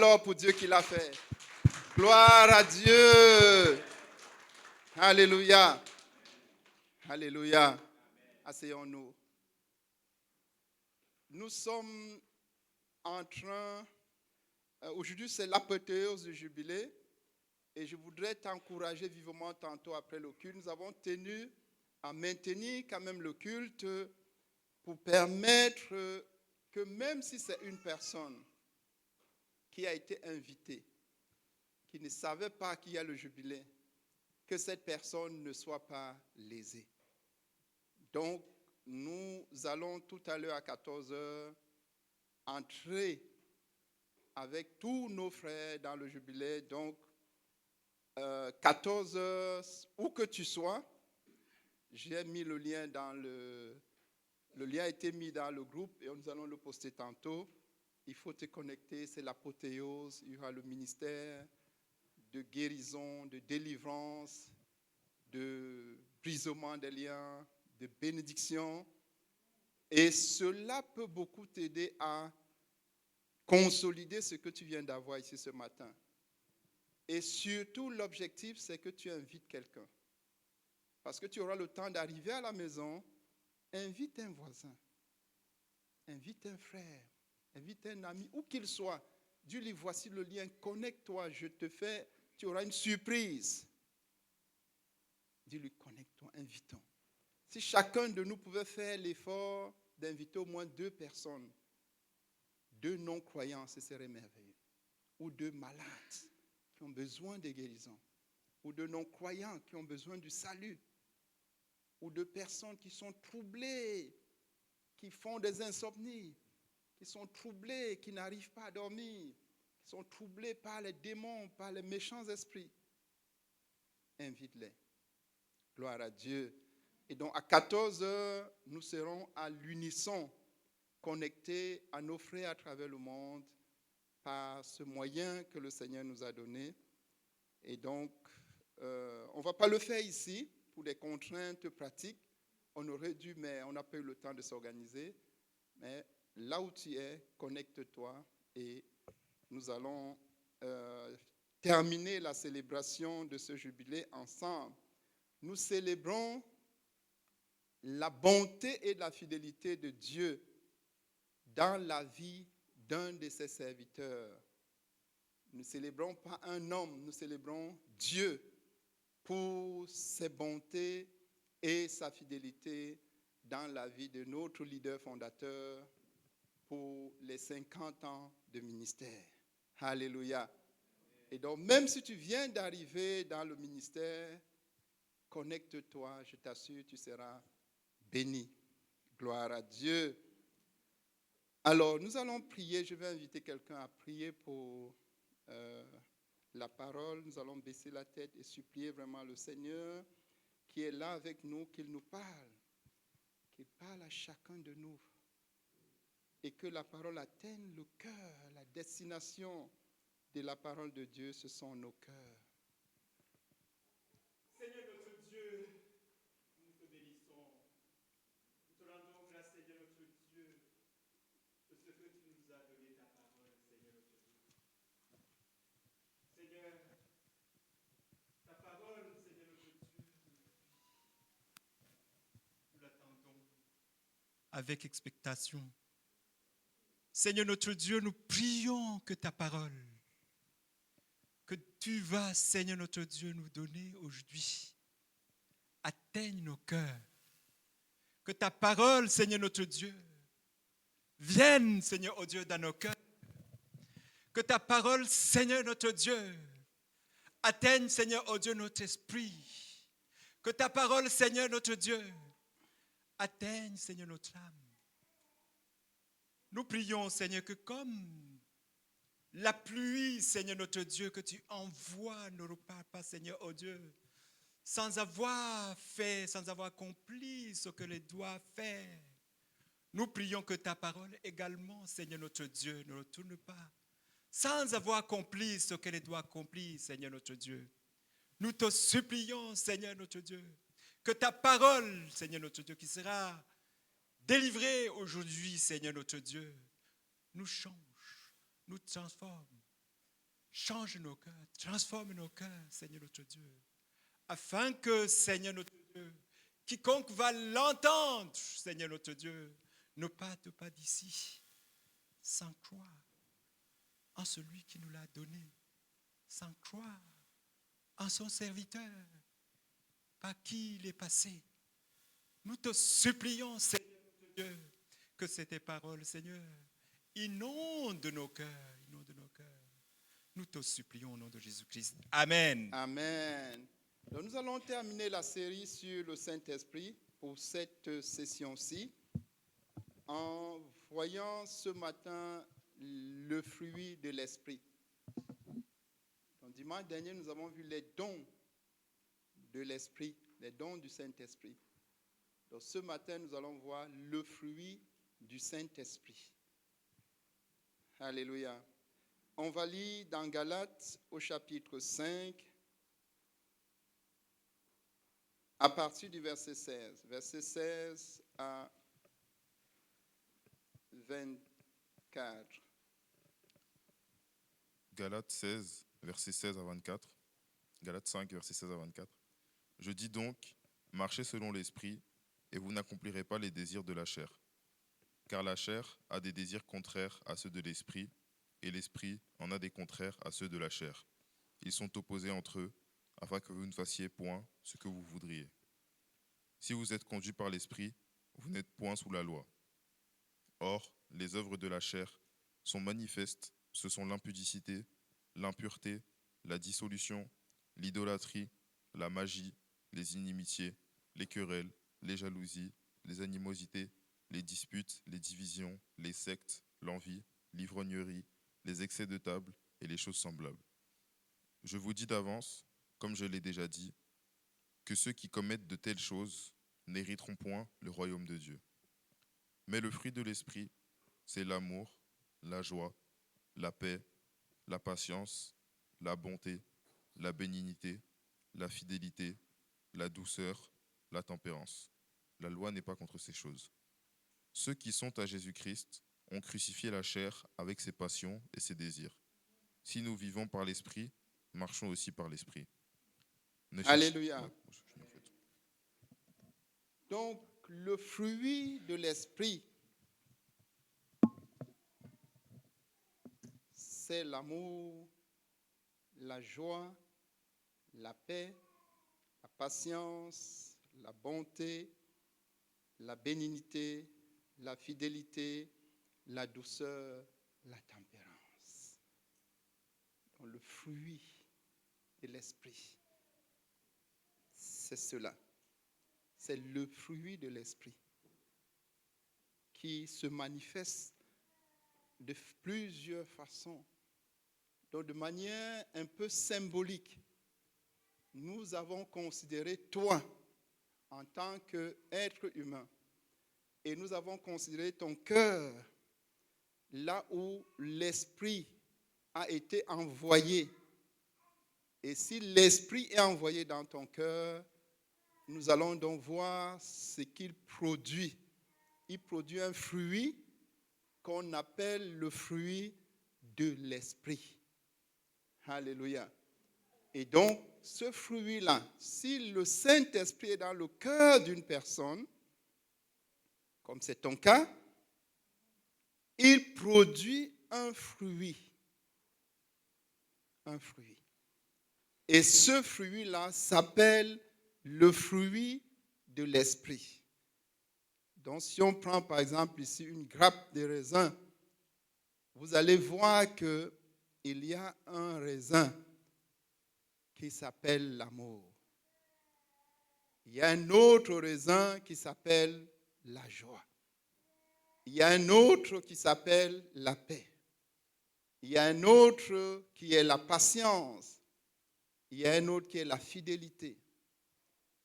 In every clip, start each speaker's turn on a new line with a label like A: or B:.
A: Alors pour Dieu qui l'a fait. Gloire à Dieu. Alléluia. Alléluia. Asseyons-nous. Nous sommes en train, aujourd'hui c'est l'apothéose du jubilé et je voudrais t'encourager vivement tantôt après le culte. Nous avons tenu à maintenir quand même le culte pour permettre que même si c'est une personne qui a été invitée, qui ne savait pas qu'il y a le jubilé, que cette personne ne soit pas lésée. Donc, nous allons tout à l'heure à 14h entrer avec tous nos frères dans le jubilé. Donc, 14h, où que tu sois, j'ai mis le lien dans le lien a été mis dans le groupe et nous allons le poster tantôt. Il faut te connecter, c'est l'apothéose, il y aura le ministère de guérison, de délivrance, de brisement des liens, de bénédiction. Et cela peut beaucoup t'aider à consolider ce que tu viens d'avoir ici ce matin. Et surtout, l'objectif, c'est que tu invites quelqu'un. Parce que tu auras le temps d'arriver à la maison, invite un voisin, invite un frère, invite un ami, où qu'il soit. Dis-lui, voici le lien, connecte-toi, je te fais, tu auras une surprise. Dis-lui, connecte-toi, invitons. Si chacun de nous pouvait faire l'effort d'inviter au moins 2 personnes, 2 non-croyants, ce serait merveilleux. Ou 2 malades qui ont besoin de guérison. Ou 2 non-croyants qui ont besoin du salut. Ou 2 personnes qui sont troublées, qui font des insomnies, qui sont troublées, qui n'arrivent pas à dormir, qui sont troublées par les démons, par les méchants esprits. Invite-les. Gloire à Dieu. Et donc à 14h, nous serons à l'unisson, connectés à nos frères à travers le monde par ce moyen que le Seigneur nous a donné. Et donc, on ne va pas le faire ici pour des contraintes pratiques. On aurait dû, mais on n'a pas eu le temps de s'organiser. Mais là où tu es, connecte-toi et nous allons terminer la célébration de ce jubilé ensemble. Nous célébrons la bonté et la fidélité de Dieu dans la vie d'un de ses serviteurs. Nous ne célébrons pas un homme, nous célébrons Dieu pour ses bontés et sa fidélité dans la vie de notre leader fondateur pour les 50 ans de ministère. Alléluia. Et donc, même si tu viens d'arriver dans le ministère, connecte-toi, je t'assure, tu seras béni. Gloire à Dieu. Alors, nous allons prier. Je vais inviter quelqu'un à prier pour la parole. Nous allons baisser la tête et supplier vraiment le Seigneur qui est là avec nous, qu'il nous parle, qu'il parle à chacun de nous et que la parole atteigne le cœur, la destination de la parole de Dieu, ce sont nos cœurs.
B: Seigneur notre Dieu, nous te bénissons. Nous te rendons grâce, Seigneur notre Dieu, de ce que tu nous as donné ta parole, Seigneur notre Dieu. Seigneur, ta parole, Seigneur notre Dieu, nous l'attendons avec expectation. Seigneur notre Dieu, nous prions que ta parole, que tu vas, Seigneur notre Dieu, nous donner aujourd'hui, atteigne nos cœurs. Que ta parole, Seigneur notre Dieu, vienne, Seigneur, oh Dieu, dans nos cœurs. Que ta parole, Seigneur notre Dieu, atteigne, Seigneur, oh Dieu, notre esprit. Que ta parole, Seigneur notre Dieu, atteigne, Seigneur, notre âme. Nous prions, Seigneur, que comme la pluie, Seigneur notre Dieu, que tu envoies ne repart pas, Seigneur, oh Dieu, sans avoir fait, sans avoir accompli ce que les doigts faire. Nous prions que ta parole également, Seigneur notre Dieu, ne retourne pas, sans avoir accompli ce que les doigts accomplir, Seigneur notre Dieu. Nous te supplions, Seigneur notre Dieu, que ta parole, Seigneur notre Dieu, qui sera délivrée aujourd'hui, Seigneur notre Dieu, nous change, nous transforme change nos cœurs, transforme nos cœurs, Seigneur notre Dieu, afin que, Seigneur notre Dieu, quiconque va l'entendre, Seigneur notre Dieu, ne parte pas d'ici sans croire en celui qui nous l'a donné, sans croire en son serviteur, par qui il est passé. Nous te supplions, Seigneur notre Dieu, que cette parole, Seigneur, inonde nos cœurs, inonde nos cœurs. Nous te supplions au nom de Jésus-Christ. Amen.
A: Amen. Donc, nous allons terminer la série sur le Saint-Esprit pour cette session-ci en voyant ce matin le fruit de l'Esprit. Donc, dimanche dernier, nous avons vu les dons de l'Esprit, les dons du Saint-Esprit. Donc, ce matin, nous allons voir le fruit du Saint-Esprit. Alléluia. On va lire dans Galates au chapitre 5, à partir du verset 16. Verset 16 à 24.
C: Galates 16, verset 16 à 24. Galates 5, verset 16 à 24. Je dis donc, marchez selon l'esprit, et vous n'accomplirez pas les désirs de la chair. Car la chair a des désirs contraires à ceux de l'esprit, et l'esprit en a des contraires à ceux de la chair. Ils sont opposés entre eux, afin que vous ne fassiez point ce que vous voudriez. Si vous êtes conduits par l'esprit, vous n'êtes point sous la loi. Or, les œuvres de la chair sont manifestes, ce sont l'impudicité, l'impureté, la dissolution, l'idolâtrie, la magie, les inimitiés, les querelles, les jalousies, les animosités, les disputes, les divisions, les sectes, l'envie, l'ivrognerie, les excès de table et les choses semblables. Je vous dis d'avance, comme je l'ai déjà dit, que ceux qui commettent de telles choses n'hériteront point le royaume de Dieu. Mais le fruit de l'esprit, c'est l'amour, la joie, la paix, la patience, la bonté, la bénignité, la fidélité, la douceur, la tempérance. La loi n'est pas contre ces choses. Ceux qui sont à Jésus-Christ ont crucifié la chair avec ses passions et ses désirs. Si nous vivons par l'esprit, marchons aussi par l'esprit.
A: Alléluia. Donc, le fruit de l'esprit, c'est l'amour, la joie, la paix, la patience, la bonté, la bénignité, la fidélité, la douceur, la tempérance. Donc, le fruit de l'esprit, c'est cela. C'est le fruit de l'esprit qui se manifeste de plusieurs façons. Donc, de manière un peu symbolique, nous avons considéré toi en tant qu'être humain. Et nous avons considéré ton cœur, là où l'esprit a été envoyé. Et si l'esprit est envoyé dans ton cœur, nous allons donc voir ce qu'il produit. Il produit un fruit qu'on appelle le fruit de l'esprit. Alléluia. Et donc, ce fruit-là, si le Saint-Esprit est dans le cœur d'une personne, comme c'est ton cas, il produit un fruit. Un fruit. Et ce fruit-là s'appelle le fruit de l'esprit. Donc, si on prend par exemple ici une grappe de raisin, vous allez voir qu'il y a un raisin qui s'appelle l'amour. Il y a un autre raisin qui s'appelle la joie. Il y a un autre qui s'appelle la paix. Il y a un autre qui est la patience. Il y a un autre qui est la fidélité.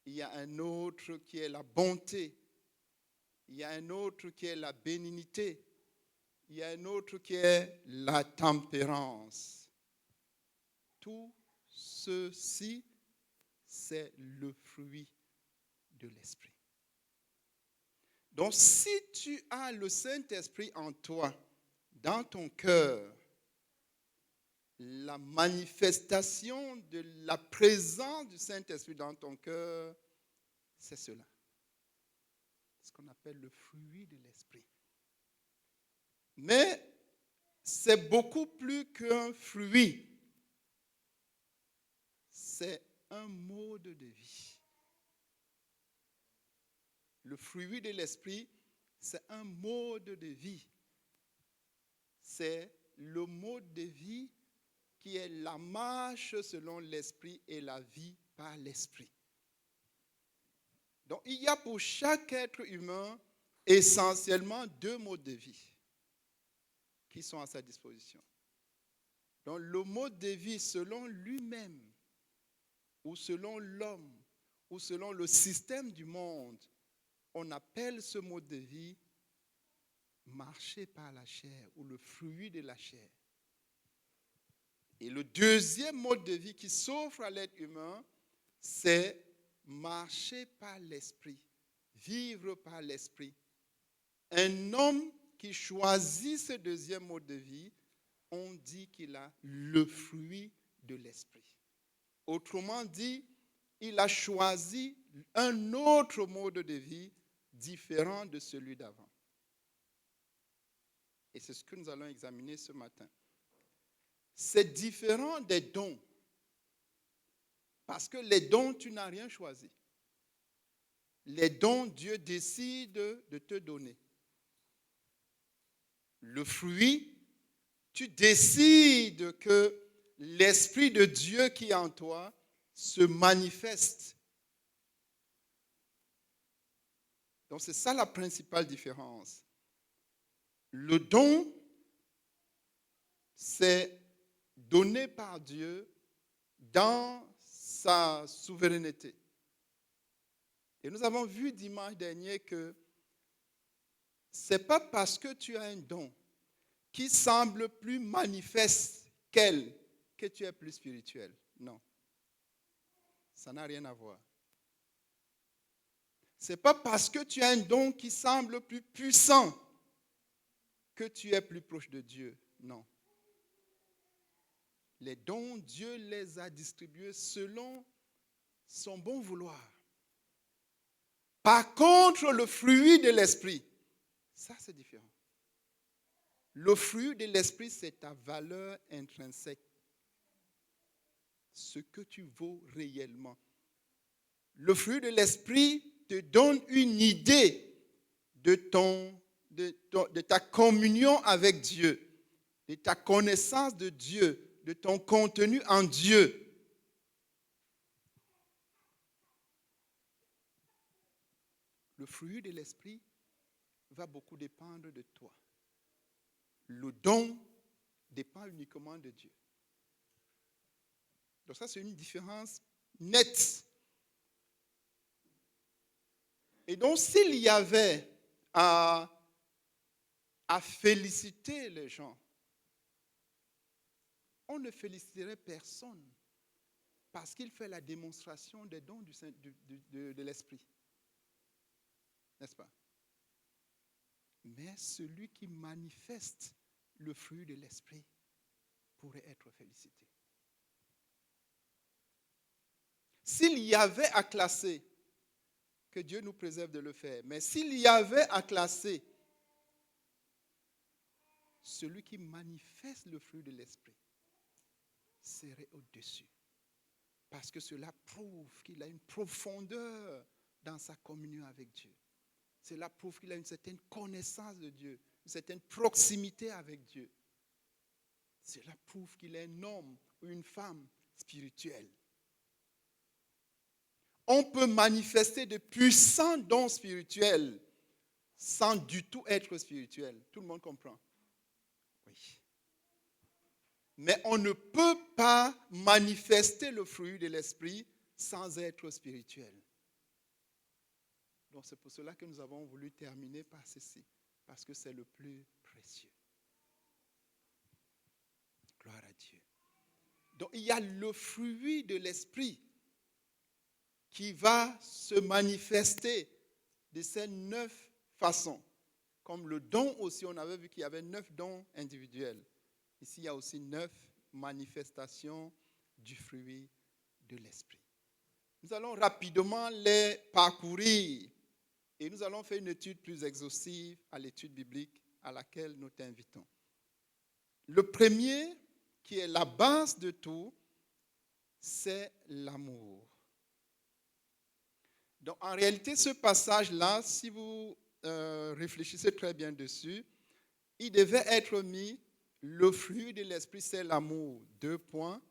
A: Il y a un autre qui est la bonté. Il y a un autre qui est la bénignité. Il y a un autre qui est la tempérance. Tout ceci, c'est le fruit de l'esprit. Donc, si tu as le Saint-Esprit en toi, dans ton cœur, la manifestation de la présence du Saint-Esprit dans ton cœur, c'est cela. Ce qu'on appelle le fruit de l'Esprit. Mais c'est beaucoup plus qu'un fruit. C'est un mode de vie. Le fruit de l'Esprit, c'est un mode de vie. C'est le mode de vie qui est la marche selon l'Esprit et la vie par l'Esprit. Donc, il y a pour chaque être humain essentiellement 2 modes de vie qui sont à sa disposition. Donc, le mode de vie selon lui-même, ou selon l'homme, ou selon le système du monde, on appelle ce mode de vie marcher par la chair ou le fruit de la chair. Et le deuxième mode de vie qui s'offre à l'être humain, c'est marcher par l'esprit, vivre par l'esprit. Un homme qui choisit ce deuxième mode de vie, on dit qu'il a le fruit de l'esprit. Autrement dit, il a choisi un autre mode de vie différent de celui d'avant. Et c'est ce que nous allons examiner ce matin. C'est différent des dons. Parce que les dons, tu n'as rien choisi. Les dons, Dieu décide de te donner. Le fruit, tu décides que l'Esprit de Dieu qui est en toi se manifeste. Donc c'est ça la principale différence. Le don, c'est donné par Dieu dans sa souveraineté. Et nous avons vu dimanche dernier que ce n'est pas parce que tu as un don qui semble plus manifeste qu'elle que tu es plus spirituel. Non. Ça n'a rien à voir. Ce n'est pas parce que tu as un don qui semble plus puissant que tu es plus proche de Dieu. Non. Les dons, Dieu les a distribués selon son bon vouloir. Par contre, le fruit de l'esprit, ça c'est différent. Le fruit de l'esprit, c'est ta valeur intrinsèque. Ce que tu vaux réellement. Le fruit de l'esprit te donne une idée de ta communion avec Dieu, de ta connaissance de Dieu, de ton contenu en Dieu. Le fruit de l'esprit va beaucoup dépendre de toi. Le don dépend uniquement de Dieu. Donc ça, c'est une différence nette. Et donc, s'il y avait à féliciter les gens, on ne féliciterait personne parce qu'il fait la démonstration des dons de l'esprit. N'est-ce pas? Mais celui qui manifeste le fruit de l'esprit pourrait être félicité. S'il y avait à classer, que Dieu nous préserve de le faire, mais s'il y avait à classer celui qui manifeste le fruit de l'esprit serait au-dessus. Parce que cela prouve qu'il a une profondeur dans sa communion avec Dieu. Cela prouve qu'il a une certaine connaissance de Dieu, une certaine proximité avec Dieu. Cela prouve qu'il est un homme ou une femme spirituelle. On peut manifester de puissants dons spirituels sans du tout être spirituel. Tout le monde comprend? Oui. Mais on ne peut pas manifester le fruit de l'esprit sans être spirituel. Donc c'est pour cela que nous avons voulu terminer par ceci, parce que c'est le plus précieux. Gloire à Dieu. Donc il y a le fruit de l'esprit qui va se manifester de ces 9 façons. Comme le don aussi, on avait vu qu'il y avait 9 dons individuels. Ici, il y a aussi 9 manifestations du fruit de l'esprit. Nous allons rapidement les parcourir et nous allons faire une étude plus exhaustive à l'étude biblique à laquelle nous t'invitons. Le premier, qui est la base de tout, c'est l'amour. Donc, en réalité, ce passage-là, si vous réfléchissez très bien dessus, il devait être mis, le fruit de l'esprit, c'est l'amour. 2 points,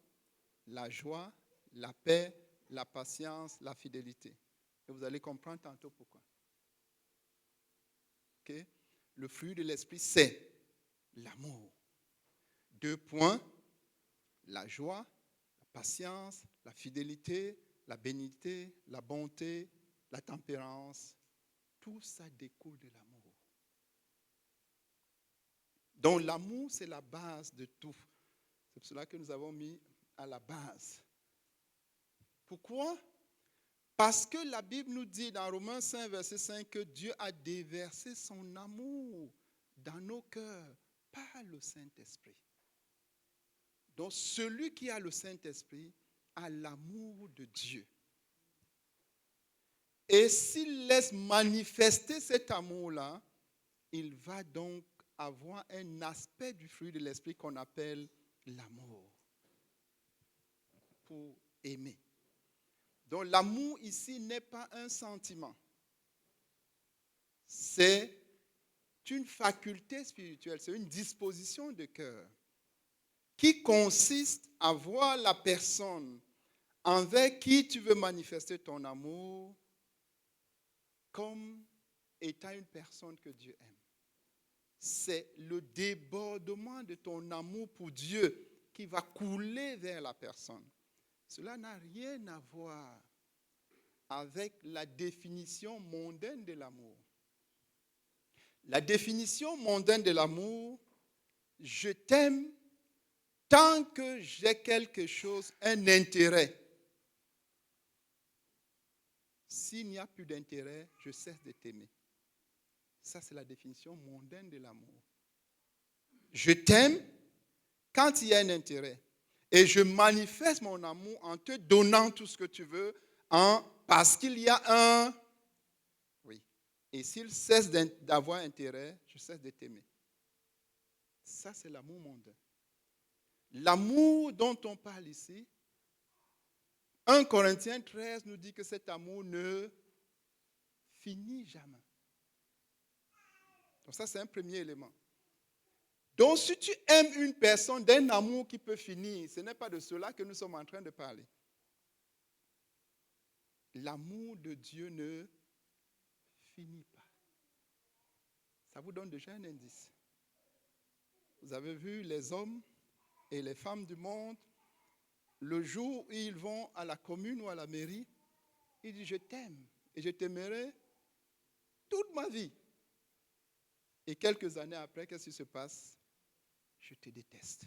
A: la joie, la paix, la patience, la fidélité. Et vous allez comprendre tantôt pourquoi. Okay? Le fruit de l'esprit, c'est l'amour. 2 points, la joie, la patience, la fidélité, la bénignité, la bonté, la tempérance. Tout ça découle de l'amour. Donc l'amour, c'est la base de tout. C'est pour cela que nous avons mis à la base. Pourquoi? Parce que la Bible nous dit dans Romains 5, verset 5, que Dieu a déversé son amour dans nos cœurs par le Saint-Esprit. Donc celui qui a le Saint-Esprit a l'amour de Dieu. Et s'il laisse manifester cet amour-là, il va donc avoir un aspect du fruit de l'esprit qu'on appelle l'amour. Pour aimer. Donc l'amour ici n'est pas un sentiment. C'est une faculté spirituelle, c'est une disposition de cœur qui consiste à voir la personne envers qui tu veux manifester ton amour comme étant une personne que Dieu aime. C'est le débordement de ton amour pour Dieu qui va couler vers la personne. Cela n'a rien à voir avec la définition mondaine de l'amour. La définition mondaine de l'amour, je t'aime tant que j'ai quelque chose, un intérêt. S'il n'y a plus d'intérêt, je cesse de t'aimer. Ça, c'est la définition mondaine de l'amour. Je t'aime quand il y a un intérêt. Et je manifeste mon amour en te donnant tout ce que tu veux, parce qu'il y a un... Oui. Et s'il cesse d'avoir intérêt, je cesse de t'aimer. Ça, c'est l'amour mondain. L'amour dont on parle ici, 1 Corinthiens 13 nous dit que cet amour ne finit jamais. Donc ça, c'est un premier élément. Donc si tu aimes une personne d'un amour qui peut finir, ce n'est pas de cela que nous sommes en train de parler. L'amour de Dieu ne finit pas. Ça vous donne déjà un indice. Vous avez vu les hommes et les femmes du monde, le jour où ils vont à la commune ou à la mairie, ils disent « Je t'aime et je t'aimerai toute ma vie ». Et quelques années après, qu'est-ce qui se passe? Je te déteste.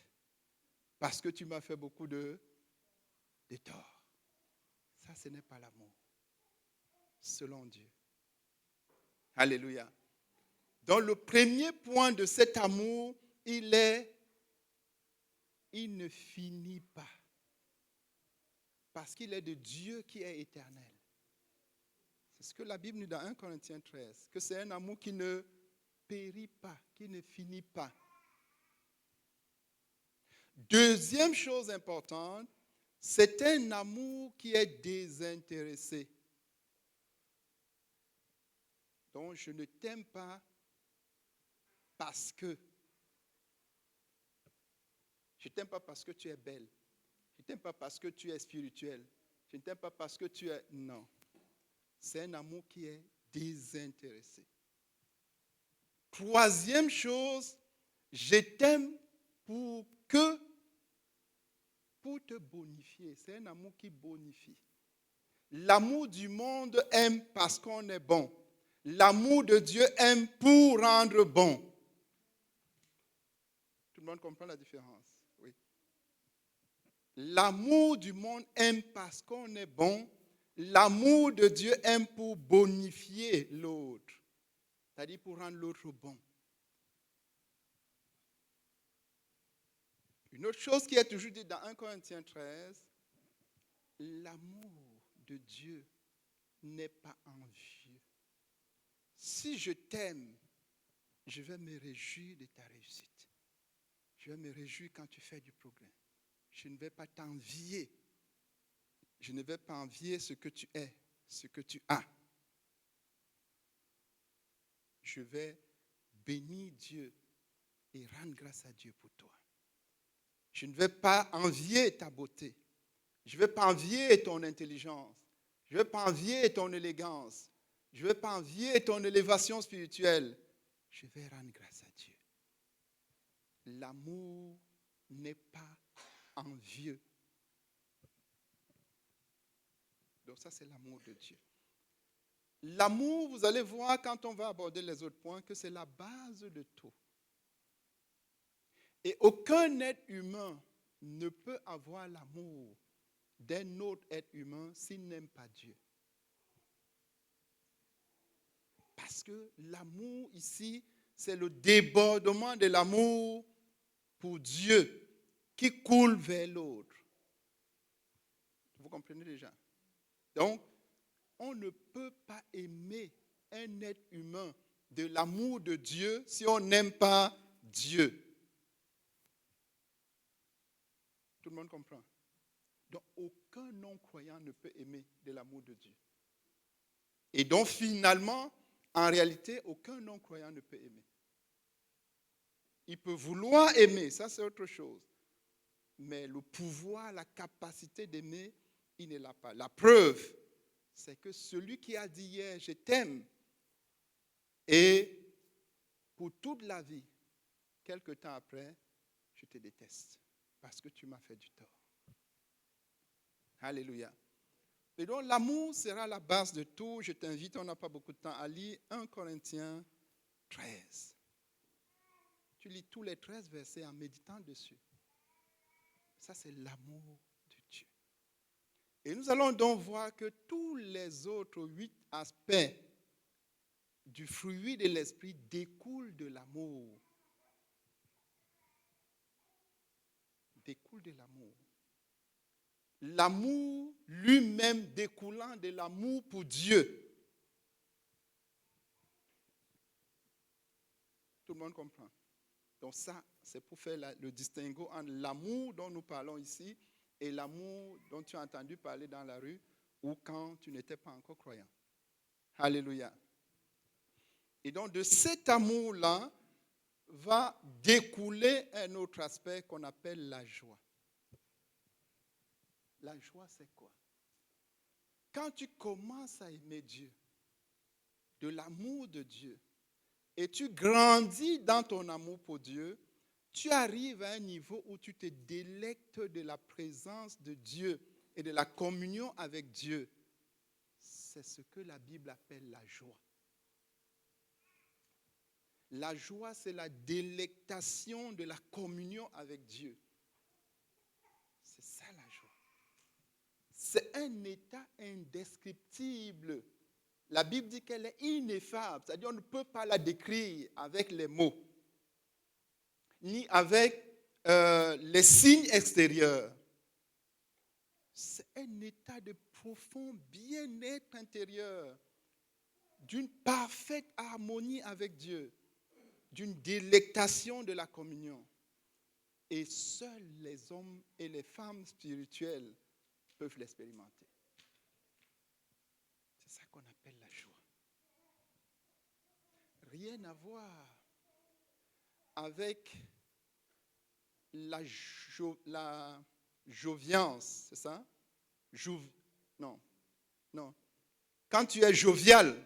A: Parce que tu m'as fait beaucoup de tort. Ça, ce n'est pas l'amour. Selon Dieu. Alléluia. Donc, le premier point de cet amour, il ne finit pas. Parce qu'il est de Dieu qui est éternel. C'est ce que la Bible nous dit dans 1 Corinthiens 13. Que c'est un amour qui ne périt pas, qui ne finit pas. Deuxième chose importante, c'est un amour qui est désintéressé. Donc, je ne t'aime pas parce que. Je ne t'aime pas parce que tu es belle. Je ne t'aime pas parce que tu es spirituel. Je ne t'aime pas parce que tu es... Non. C'est un amour qui est désintéressé. Troisième chose, je t'aime pour te bonifier. C'est un amour qui bonifie. L'amour du monde aime parce qu'on est bon. L'amour de Dieu aime pour rendre bon. Tout le monde comprend la différence? Oui. L'amour du monde aime parce qu'on est bon. L'amour de Dieu aime pour bonifier l'autre. C'est-à-dire pour rendre l'autre bon. Une autre chose qui est toujours dit dans 1 Corinthiens 13, l'amour de Dieu n'est pas envieux. Si je t'aime, je vais me réjouir de ta réussite. Je vais me réjouir quand tu fais du progrès. Je ne vais pas t'envier. Je ne vais pas envier ce que tu es, ce que tu as. Je vais bénir Dieu et rendre grâce à Dieu pour toi. Je ne vais pas envier ta beauté. Je ne vais pas envier ton intelligence. Je ne vais pas envier ton élégance. Je ne vais pas envier ton élévation spirituelle. Je vais rendre grâce à Dieu. L'amour n'est pas envieux. Donc ça, c'est l'amour de Dieu. L'amour, vous allez voir quand on va aborder les autres points, que c'est la base de tout. Et aucun être humain ne peut avoir l'amour d'un autre être humain s'il n'aime pas Dieu. Parce que l'amour ici, c'est le débordement de l'amour pour Dieu qui coule vers l'autre. Vous comprenez déjà? Donc, on ne peut pas aimer un être humain de l'amour de Dieu si on n'aime pas Dieu. Tout le monde comprend? Donc, aucun non-croyant ne peut aimer de l'amour de Dieu. Et donc, finalement, en réalité, aucun non-croyant ne peut aimer. Il peut vouloir aimer, ça c'est autre chose. Mais le pouvoir, la capacité d'aimer, il ne l'a pas. La preuve, c'est que celui qui a dit hier, je t'aime, et pour toute la vie, quelque temps après, je te déteste, parce que tu m'as fait du tort. Alléluia. Et donc l'amour sera la base de tout. Je t'invite, on n'a pas beaucoup de temps, à lire 1 Corinthiens 13. Tu lis tous les 13 versets en méditant dessus. Ça, c'est l'amour de Dieu. Et nous allons donc voir que tous les autres 8 aspects du fruit de l'esprit découlent de l'amour. Découlent de l'amour. L'amour lui-même découlant de l'amour pour Dieu. Tout le monde comprend. Donc ça, c'est pour faire le distinguo entre l'amour dont nous parlons ici et l'amour dont tu as entendu parler dans la rue ou quand tu n'étais pas encore croyant. Alléluia. Et donc de cet amour-là va découler un autre aspect qu'on appelle la joie. La joie, c'est quoi? Quand tu commences à aimer Dieu, de l'amour de Dieu, et tu grandis dans ton amour pour Dieu, tu arrives à un niveau où tu te délectes de la présence de Dieu et de la communion avec Dieu. C'est ce que la Bible appelle la joie. La joie, c'est la délectation de la communion avec Dieu. C'est ça la joie. C'est un état indescriptible. La Bible dit qu'elle est ineffable, c'est-à-dire qu'on ne peut pas la décrire avec les mots, ni avec les signes extérieurs. C'est un état de profond bien-être intérieur, d'une parfaite harmonie avec Dieu, d'une délectation de la communion. Et seuls les hommes et les femmes spirituelles peuvent l'expérimenter. C'est ça qu'on appelle la joie. Rien à voir avec la joviance, c'est ça? Non. Quand tu es jovial,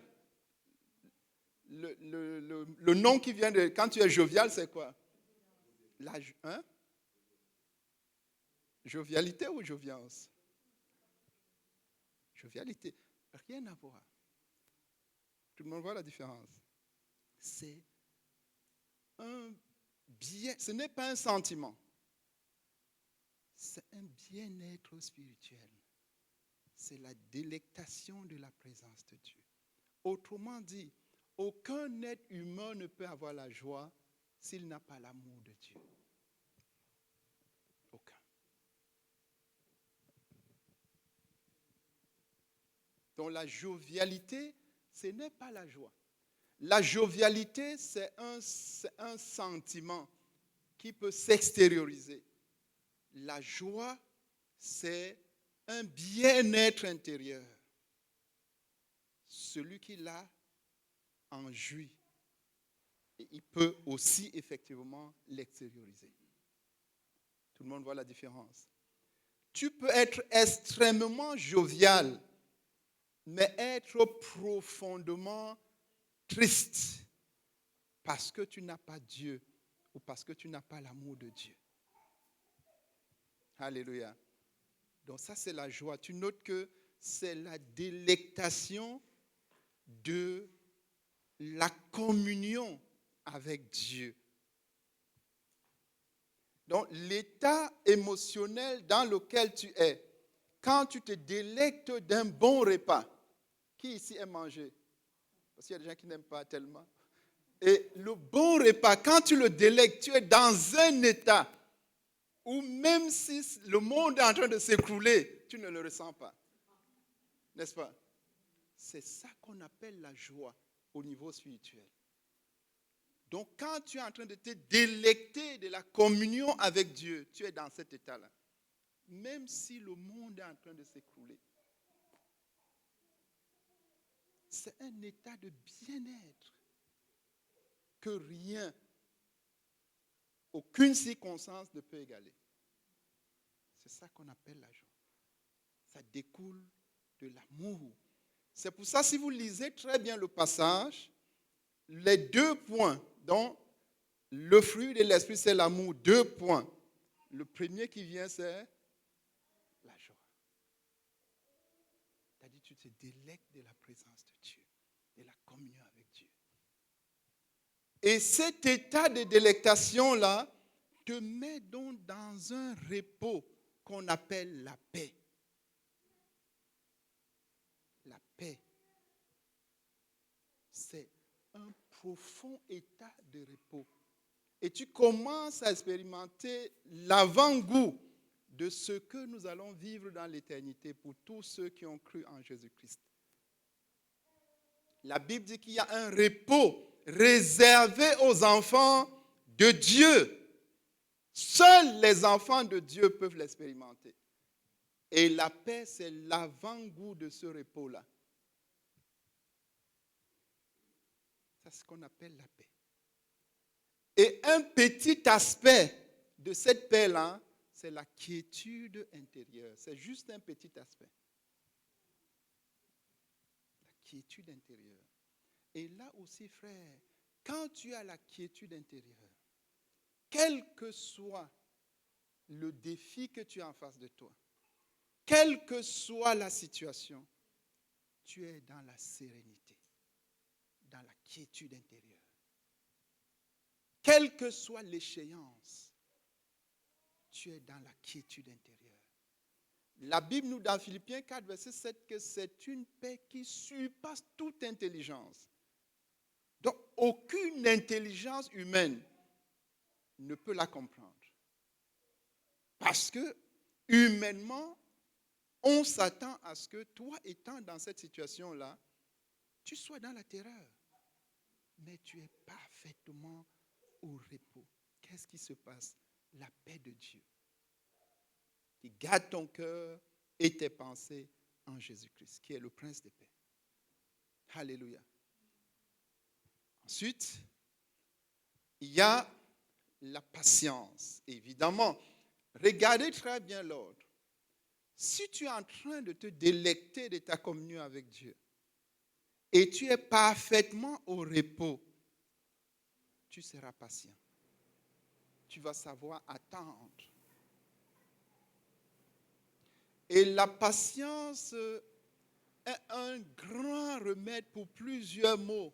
A: le nom qui vient de... Quand tu es jovial, c'est quoi? Jovialité ou joviance? Jovialité. Rien à voir. Tout le monde voit la différence. C'est un bien, ce n'est pas un sentiment. C'est un bien-être spirituel. C'est la délectation de la présence de Dieu. Autrement dit, aucun être humain ne peut avoir la joie s'il n'a pas l'amour de Dieu. Donc la jovialité, ce n'est pas la joie. La jovialité, c'est un sentiment qui peut s'extérioriser. La joie, c'est un bien-être intérieur. Celui qui l'a en jouit. Et il peut aussi effectivement l'extérioriser. Tout le monde voit la différence. Tu peux être extrêmement jovial, mais être profondément triste parce que tu n'as pas Dieu ou parce que tu n'as pas l'amour de Dieu. Alléluia. Donc ça, c'est la joie. Tu notes que c'est la délectation de la communion avec Dieu. Donc l'état émotionnel dans lequel tu es, quand tu te délectes d'un bon repas, qui ici aime manger? Parce qu'il y a des gens qui n'aiment pas tellement. Et le bon repas, quand tu le délectes, tu es dans un état où même si le monde est en train de s'écrouler, tu ne le ressens pas. N'est-ce pas? C'est ça qu'on appelle la joie au niveau spirituel. Donc quand tu es en train de te délecter de la communion avec Dieu, tu es dans cet état-là. Même si le monde est en train de s'écrouler. C'est un état de bien-être que rien, aucune circonstance ne peut égaler. C'est ça qu'on appelle la joie. Ça découle de l'amour. C'est pour ça, si vous lisez très bien le passage, les 2 points, donc le fruit de l'esprit, c'est l'amour, 2 points. Le premier qui vient, c'est la joie. C'est-à-dire, tu te délectes de la présence de Dieu, de la communion avec Dieu. Et cet état de délectation-là te met donc dans un repos qu'on appelle la paix. La paix, c'est un profond état de repos. Et tu commences à expérimenter l'avant-goût de ce que nous allons vivre dans l'éternité pour tous ceux qui ont cru en Jésus-Christ. La Bible dit qu'il y a un repos réservé aux enfants de Dieu. Seuls les enfants de Dieu peuvent l'expérimenter. Et la paix, c'est l'avant-goût de ce repos-là. C'est ce qu'on appelle la paix. Et un petit aspect de cette paix-là, c'est la quiétude intérieure. C'est juste un petit aspect. La quiétude intérieure. Et là aussi, frère, quand tu as la quiétude intérieure, quel que soit le défi que tu as en face de toi, quelle que soit la situation, tu es dans la sérénité, dans la quiétude intérieure. Quelle que soit l'échéance, tu es dans la quiétude intérieure. La Bible nous dit dans Philippiens 4, verset 7, que c'est une paix qui surpasse toute intelligence. Donc, aucune intelligence humaine ne peut la comprendre. Parce que, humainement, on s'attend à ce que toi, étant dans cette situation-là, tu sois dans la terreur. Mais tu es parfaitement au repos. Qu'est-ce qui se passe? La paix de Dieu. Qui garde ton cœur et tes pensées en Jésus-Christ, qui est le Prince de paix. Alléluia. Ensuite, il y a la patience. Évidemment, regardez très bien l'ordre. Si tu es en train de te délecter de ta communion avec Dieu et tu es parfaitement au repos, tu seras patient. Tu vas savoir attendre. Et la patience est un grand remède pour plusieurs maux.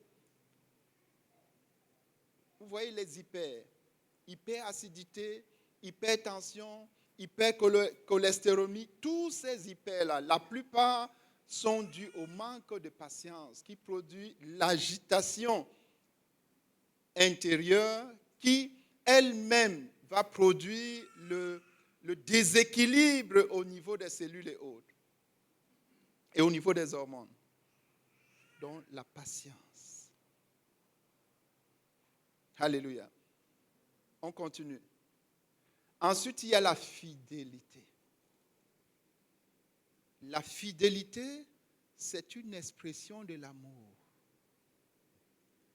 A: Vous voyez les hyperacidité, hypertension, hypercholestérolémie, tous ces hyper-là, la plupart sont dus au manque de patience qui produit l'agitation intérieure qui elle-même va produire le déséquilibre au niveau des cellules et autres et au niveau des hormones. Donc la patience. Alléluia. On continue. Ensuite, il y a la fidélité. La fidélité, c'est une expression de l'amour.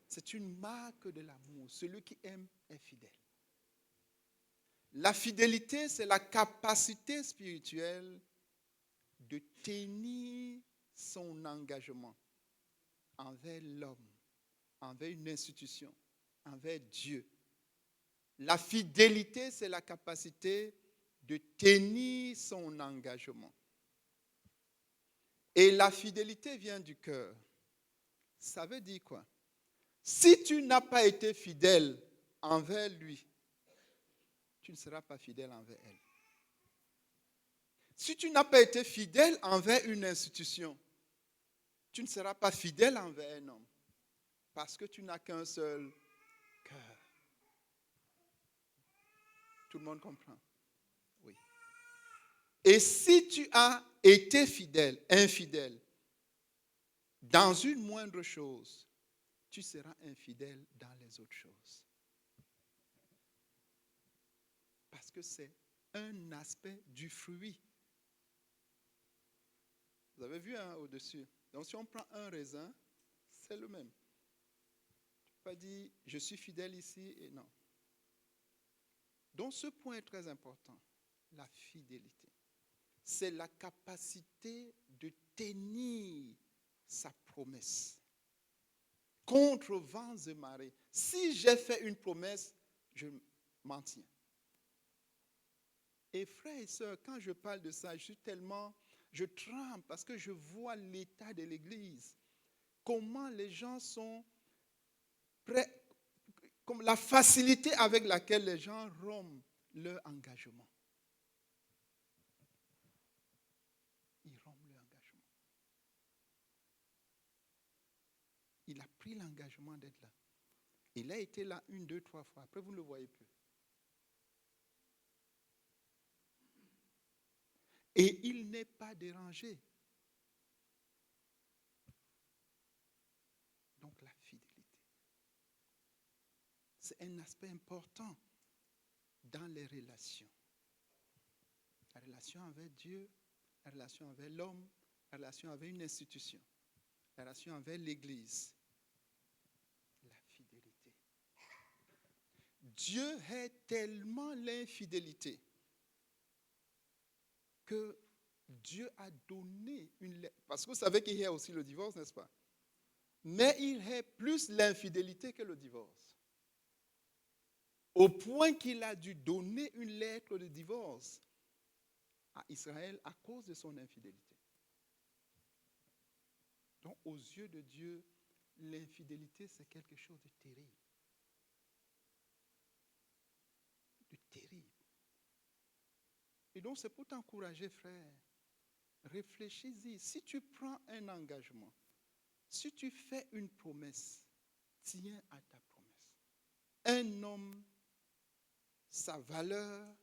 A: C'est une marque de l'amour. Celui qui aime est fidèle. La fidélité, c'est la capacité spirituelle de tenir son engagement envers l'homme, envers une institution, envers Dieu. La fidélité, c'est la capacité de tenir son engagement. Et la fidélité vient du cœur. Ça veut dire quoi? Si tu n'as pas été fidèle envers lui, tu ne seras pas fidèle envers elle. Si tu n'as pas été fidèle envers une institution, tu ne seras pas fidèle envers un homme. Parce que tu n'as qu'un seul cœur. Tout le monde comprend? Oui. Et si tu as été fidèle, infidèle, dans une moindre chose, tu seras infidèle dans les autres choses. Parce que c'est un aspect du fruit. Vous avez vu au-dessus. Donc si on prend un raisin, c'est le même. Tu ne peux pas dire, je suis fidèle ici et non. Donc ce point est très important, la fidélité. C'est la capacité de tenir sa promesse contre vents et marées. Si j'ai fait une promesse, je m'en tiens. Et frères et sœurs, quand je parle de ça, je tremble parce que je vois l'état de l'Église. Comment les gens sont prêts, comme la facilité avec laquelle les gens rompent leur engagement. Ils rompent leur engagement. Il a pris l'engagement d'être là. Il a été là 1, 2, 3 fois. Après, vous ne le voyez plus. Et il n'est pas dérangé. Donc la fidélité. C'est un aspect important dans les relations. La relation avec Dieu, la relation avec l'homme, la relation avec une institution, la relation avec l'Église. La fidélité. Dieu est tellement l'infidélité que Dieu a donné une lettre. Parce que vous savez qu'il y a aussi le divorce, n'est-ce pas? Mais il est plus l'infidélité que le divorce. Au point qu'il a dû donner une lettre de divorce à Israël à cause de son infidélité. Donc, aux yeux de Dieu, l'infidélité, c'est quelque chose de terrible. De terrible. Et donc, c'est pour t'encourager, frère. Réfléchis-y. Si tu prends un engagement, si tu fais une promesse, tiens à ta promesse. Un homme, sa valeur,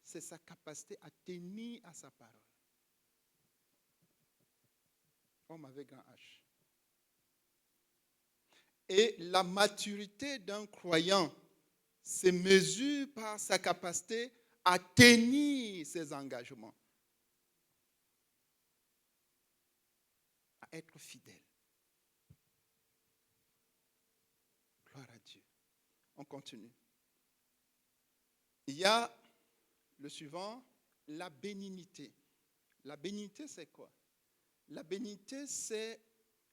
A: c'est sa capacité à tenir à sa parole. Homme avec grand H. Et la maturité d'un croyant se mesure par sa capacité à tenir ses engagements, à être fidèle. Gloire à Dieu. On continue. Il y a le suivant, la bénignité. La bénignité, c'est quoi? La bénignité, c'est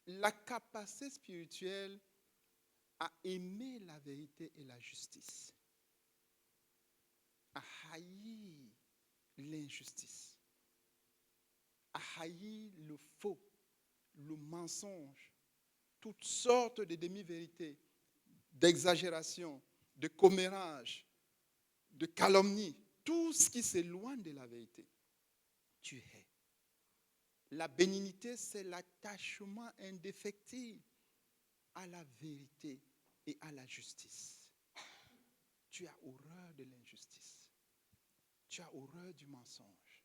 A: la capacité spirituelle à aimer la vérité et la justice, à haïr l'injustice, à haïr le faux, le mensonge, toutes sortes de demi-vérités, d'exagération, de commérage, de calomnie, tout ce qui s'éloigne de la vérité. Tu hais. La bénignité, c'est l'attachement indéfectible à la vérité et à la justice. Tu as horreur de l'injustice. Tu as horreur du mensonge.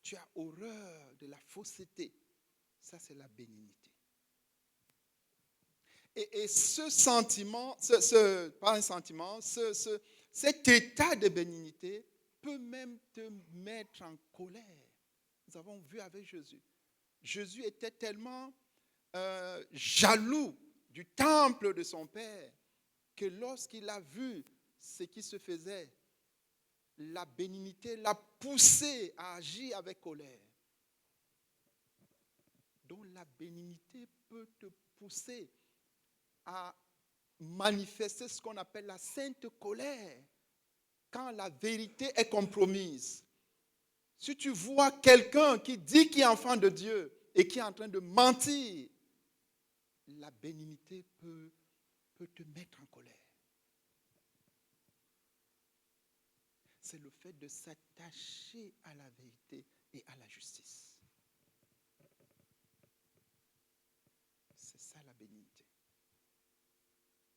A: Tu as horreur de la fausseté. Ça, c'est la bénignité. Et ce sentiment, pas un sentiment, cet état de bénignité peut même te mettre en colère. Nous avons vu avec Jésus. Jésus était tellement jaloux du temple de son Père que lorsqu'il a vu ce qui se faisait, la bénignité l'a poussé à agir avec colère. Donc la bénignité peut te pousser à manifester ce qu'on appelle la sainte colère quand la vérité est compromise. Si tu vois quelqu'un qui dit qu'il est enfant de Dieu et qui est en train de mentir, la bénignité peut te mettre en colère. C'est le fait de s'attacher à la vérité et à la justice. C'est ça la bénignité.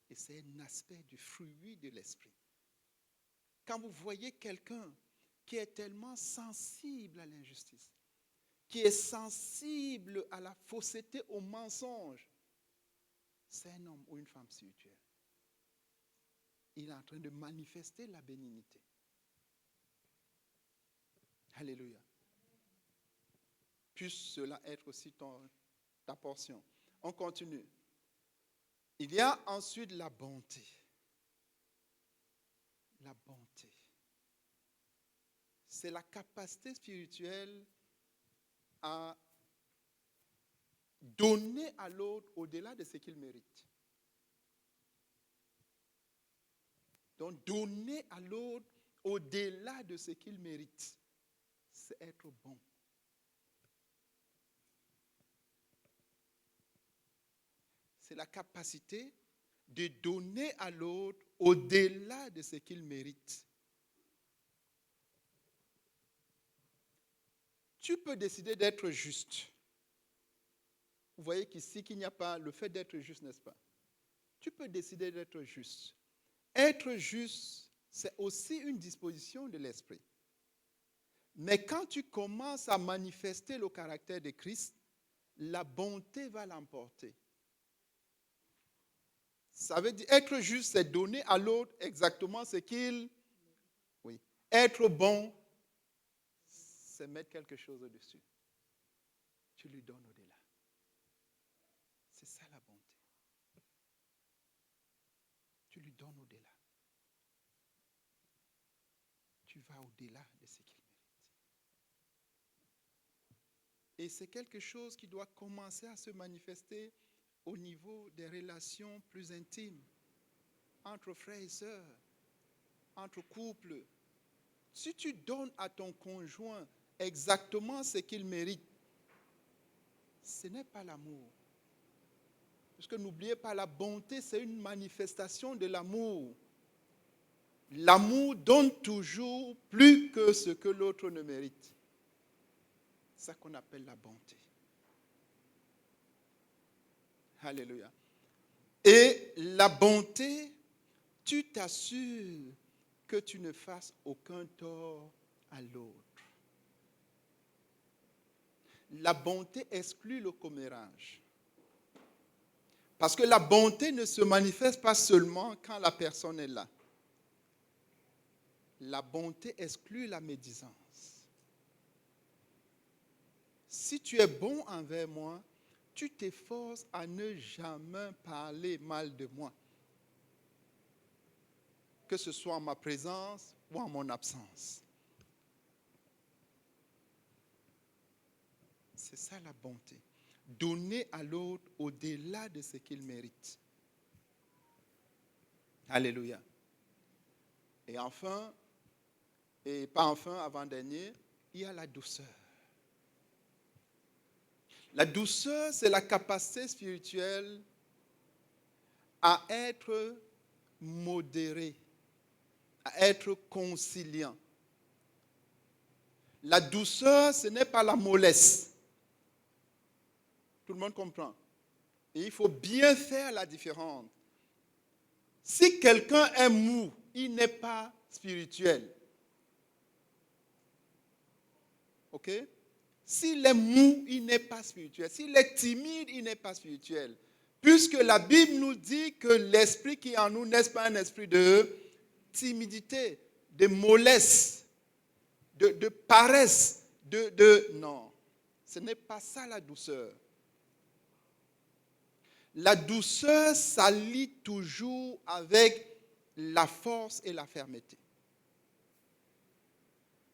A: Et c'est un aspect du fruit de l'esprit. Quand vous voyez quelqu'un qui est tellement sensible à l'injustice, qui est sensible à la fausseté, au mensonge, c'est un homme ou une femme spirituelle. Il est en train de manifester la bénignité. Alléluia. Puisse cela être aussi ta portion. On continue. Il y a ensuite la bonté. La bonté. C'est la capacité spirituelle à donner à l'autre au-delà de ce qu'il mérite. Donc, donner à l'autre au-delà de ce qu'il mérite, c'est être bon. C'est la capacité de donner à l'autre au-delà de ce qu'il mérite. Tu peux décider d'être juste. Vous voyez qu'ici, qu'il n'y a pas le fait d'être juste, n'est-ce pas? Tu peux décider d'être juste. Être juste, c'est aussi une disposition de l'esprit. Mais quand tu commences à manifester le caractère de Christ, la bonté va l'emporter. Ça veut dire être juste, c'est donner à l'autre exactement ce qu'il... Oui. Être bon, c'est mettre quelque chose au-dessus. Tu lui donnes au-delà. C'est ça la bonté. Tu lui donnes au-delà. Tu vas au-delà de ce qu'il mérite. Et c'est quelque chose qui doit commencer à se manifester au niveau des relations plus intimes, entre frères et sœurs, entre couples. Si tu donnes à ton conjoint exactement ce qu'il mérite, ce n'est pas l'amour. Parce que n'oubliez pas, la bonté, c'est une manifestation de l'amour. L'amour donne toujours plus que ce que l'autre ne mérite. C'est ça qu'on appelle la bonté. Alléluia. Et la bonté, tu t'assures que tu ne fasses aucun tort à l'autre. La bonté exclut le commérage. Parce que la bonté ne se manifeste pas seulement quand la personne est là. La bonté exclut la médisance. Si tu es bon envers moi, tu t'efforces à ne jamais parler mal de moi. Que ce soit en ma présence ou en mon absence. C'est ça la bonté. Donner à l'autre au-delà de ce qu'il mérite. Alléluia. Et enfin, et pas enfin, avant-dernier, il y a la douceur. La douceur, c'est la capacité spirituelle à être modéré, à être conciliant. La douceur, ce n'est pas la mollesse. Tout le monde comprend. Et il faut bien faire la différence. Si quelqu'un est mou, il n'est pas spirituel. OK? S'il est mou, il n'est pas spirituel. S'il est timide, il n'est pas spirituel. Puisque la Bible nous dit que l'esprit qui est en nous n'est pas un esprit de timidité, de mollesse, de paresse, Non, ce n'est pas ça la douceur. La douceur s'allie toujours avec la force et la fermeté.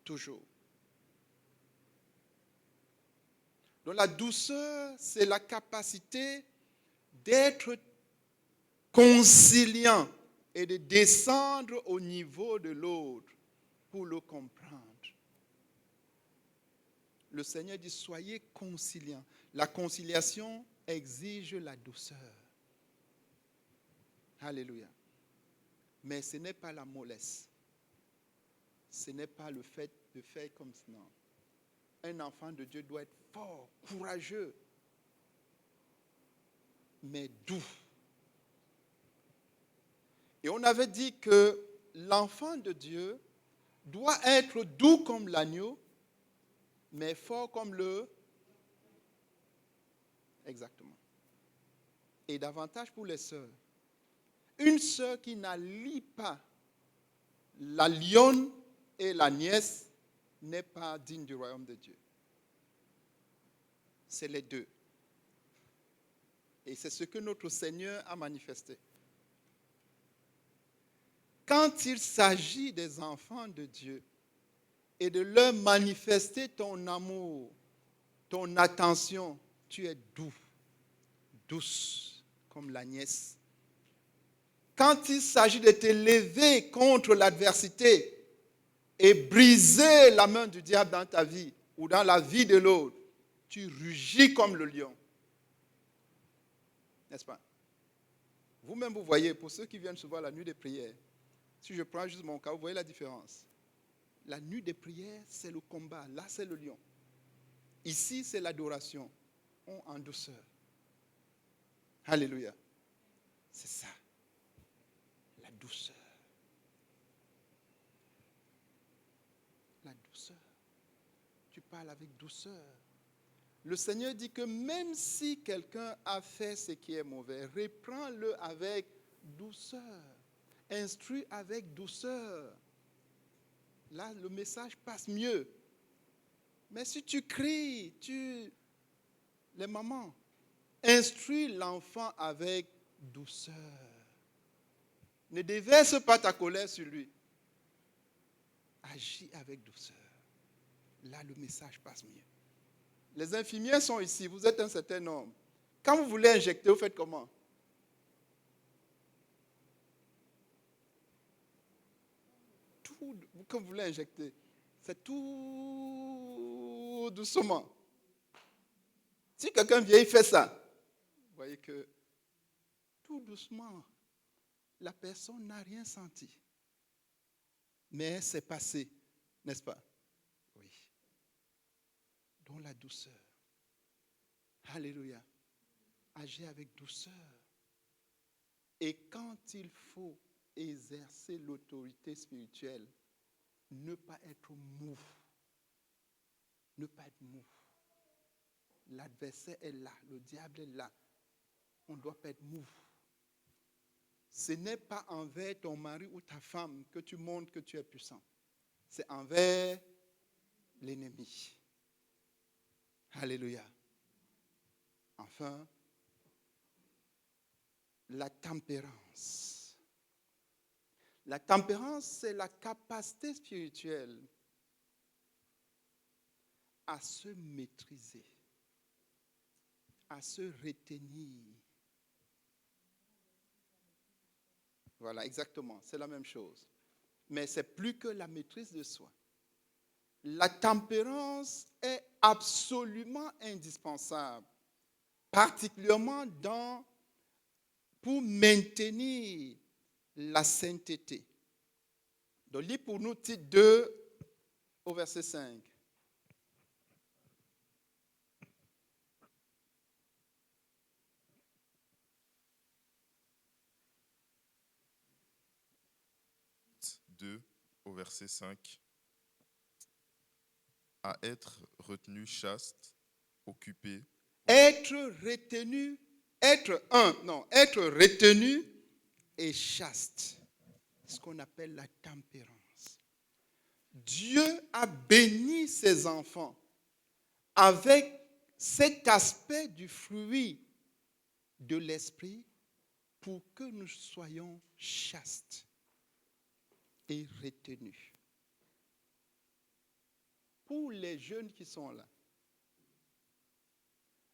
A: Toujours. Donc la douceur, c'est la capacité d'être conciliant et de descendre au niveau de l'autre pour le comprendre. Le Seigneur dit, soyez conciliants. La conciliation exige la douceur. Alléluia. Mais ce n'est pas la mollesse. Ce n'est pas le fait de faire comme ça. Non. Un enfant de Dieu doit être fort, courageux, mais doux. Et on avait dit que l'enfant de Dieu doit être doux comme l'agneau, mais fort comme le... Exactement. Et davantage pour les sœurs. Une sœur qui n'allie pas la lionne et la nièce n'est pas digne du royaume de Dieu. C'est les deux. Et c'est ce que notre Seigneur a manifesté. Quand il s'agit des enfants de Dieu et de leur manifester ton amour, ton attention, tu es doux, douce comme la nièce. Quand il s'agit de te lever contre l'adversité et briser la main du diable dans ta vie ou dans la vie de l'autre, tu rugis comme le lion. N'est-ce pas? Vous-même, vous voyez, pour ceux qui viennent souvent à la nuit des prières, si je prends juste mon cas, vous voyez la différence. La nuit des prières, c'est le combat. Là, c'est le lion. Ici, c'est l'adoration. On en douceur. Alléluia. C'est ça. La douceur. La douceur. Tu parles avec douceur. Le Seigneur dit que même si quelqu'un a fait ce qui est mauvais, reprends-le avec douceur. Instruis avec douceur. Là, le message passe mieux. Mais si tu cries, les mamans, instruis l'enfant avec douceur. Ne déverse pas ta colère sur lui. Agis avec douceur. Là, le message passe mieux. Les infirmières sont ici, vous êtes un certain nombre. Quand vous voulez injecter, vous faites comment? Tout, quand vous voulez injecter, c'est tout doucement. Si quelqu'un vient, il fait ça. Vous voyez que tout doucement, la personne n'a rien senti. Mais c'est passé, n'est-ce pas? Oui. Donc la douceur. Alléluia. Agir avec douceur. Et quand il faut exercer l'autorité spirituelle, ne pas être mou. Ne pas être mou. L'adversaire est là, le diable est là. On ne doit pas être mou. Ce n'est pas envers ton mari ou ta femme que tu montres que tu es puissant. C'est envers l'ennemi. Alléluia. Enfin, la tempérance. La tempérance, c'est la capacité spirituelle à se maîtriser, à se retenir. Voilà, exactement, c'est la même chose. Mais c'est plus que la maîtrise de soi. La tempérance est absolument indispensable, particulièrement pour maintenir la sainteté. Donc, lis pour nous Tite 2 au verset 5.
C: Tite 2 au verset 5. À être retenu chaste, occupé.
A: Être retenu, être retenu et chaste. Ce qu'on appelle la tempérance. Dieu a béni ses enfants avec cet aspect du fruit de l'esprit pour que nous soyons chastes et retenus. Pour les jeunes qui sont là,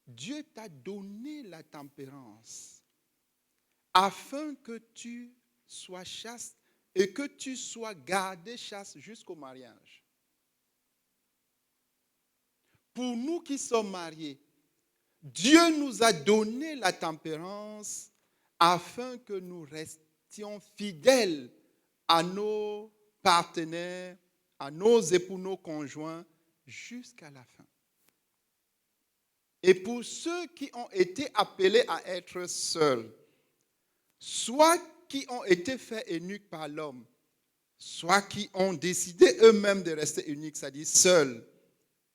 A: Dieu t'a donné la tempérance afin que tu sois chaste et que tu sois gardé chaste jusqu'au mariage. Pour nous qui sommes mariés, Dieu nous a donné la tempérance afin que nous restions fidèles à nos partenaires, à nos époux, nos conjoints, jusqu'à la fin. Et pour ceux qui ont été appelés à être seuls, soit qui ont été faits eunuques par l'homme, soit qui ont décidé eux-mêmes de rester uniques, c'est-à-dire seuls,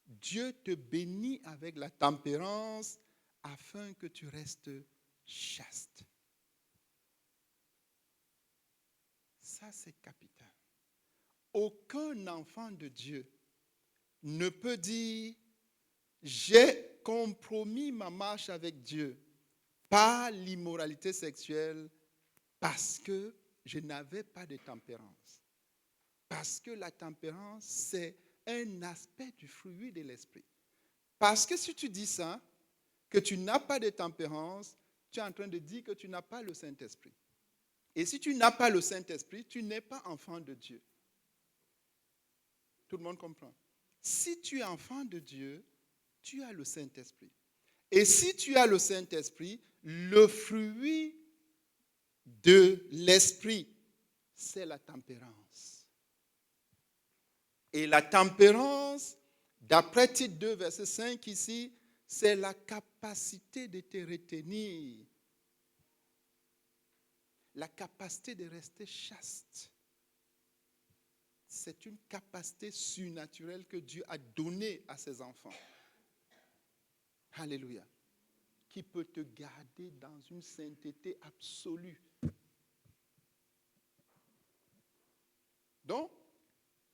A: Dieu te bénit avec la tempérance afin que tu restes chaste. Ça, c'est capital. Aucun enfant de Dieu ne peut dire « J'ai compromis ma marche avec Dieu par l'immoralité sexuelle parce que je n'avais pas de tempérance. » Parce que la tempérance, c'est un aspect du fruit de l'esprit. Parce que si tu dis ça, que tu n'as pas de tempérance, tu es en train de dire que tu n'as pas le Saint-Esprit. Et si tu n'as pas le Saint-Esprit, tu n'es pas enfant de Dieu. Tout le monde comprend. Si tu es enfant de Dieu, tu as le Saint-Esprit. Et si tu as le Saint-Esprit, le fruit de l'esprit, c'est la tempérance. Et la tempérance, d'après Tite 2, verset 5 ici, c'est la capacité de te retenir. La capacité de rester chaste. C'est une capacité surnaturelle que Dieu a donnée à ses enfants. Alléluia. Qui peut te garder dans une sainteté absolue. Donc,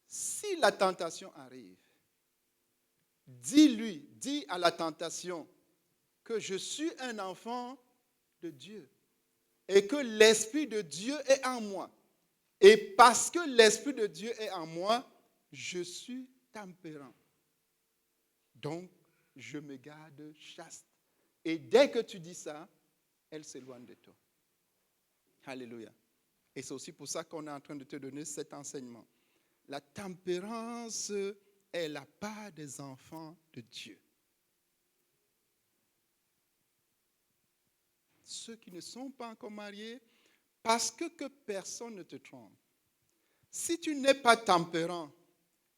A: si la tentation arrive, dis à la tentation que je suis un enfant de Dieu et que l'Esprit de Dieu est en moi. Et parce que l'Esprit de Dieu est en moi, je suis tempérant. Donc, je me garde chaste. Et dès que tu dis ça, elle s'éloigne de toi. Alléluia. Et c'est aussi pour ça qu'on est en train de te donner cet enseignement. La tempérance est la part des enfants de Dieu. Ceux qui ne sont pas encore mariés, parce que personne ne te trompe. Si tu n'es pas tempérant,